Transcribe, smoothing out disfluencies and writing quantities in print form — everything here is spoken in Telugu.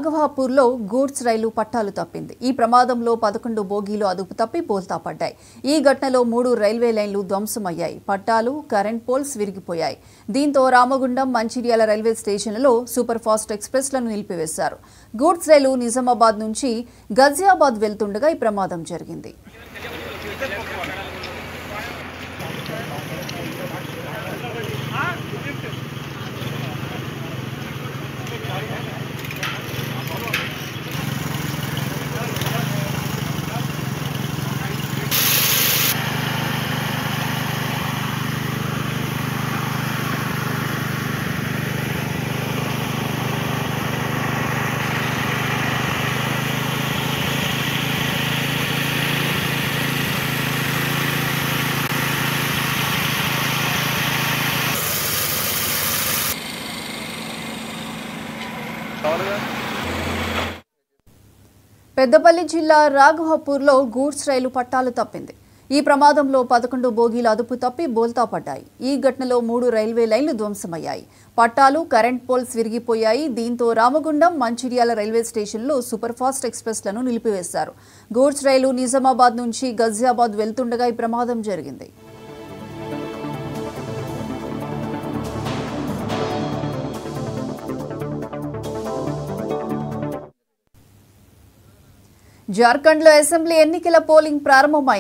రాఘవాపూర్లో గూడ్స్ రైలు పట్టాలు తప్పింది. ఈ ప్రమాదంలో 11 బోగీలు అదుపు తప్పి బోల్తా పడ్డాయి. ఈ ఘటనలో 3 రైల్వే లైన్లు ధ్వంసమయ్యాయి. పట్టాలు, కరెంట్ పోల్స్ విరిగిపోయాయి. దీంతో రామగుండం, మంచిర్యాల రైల్వే స్టేషన్లలో సూపర్ ఫాస్ట్ ఎక్స్ప్రెస్లను నిలిపివేశారు. గూడ్స్ రైలు నిజామాబాద్ నుంచి గజియాబాద్ వెళ్తుండగా ఈ ప్రమాదం జరిగింది. పెద్దపల్లి జిల్లా రాఘవాపూర్లో గూడ్స్ రైలు పట్టాలు తప్పింది. ఈ ప్రమాదంలో 11 బోగీలు అదుపు తప్పి బోల్తా పడ్డాయి. ఈ ఘటనలో 3 రైల్వే లైన్లు ధ్వంసమయ్యాయి. పట్టాలు, కరెంట్ పోల్స్ విరిగిపోయాయి. దీంతో రామగుండం, మంచిర్యాల రైల్వే స్టేషన్లో సూపర్ ఫాస్ట్ ఎక్స్ప్రెస్లను నిలిపివేశారు. గూడ్స్ రైలు నిజామాబాద్ నుంచి గజియాబాద్ వెళ్తుండగా ఈ ప్రమాదం జరిగింది. జార్ఖండ్లో అసెంబ్లీ ఎన్నికల పోలింగ్ ప్రారంభమైంది.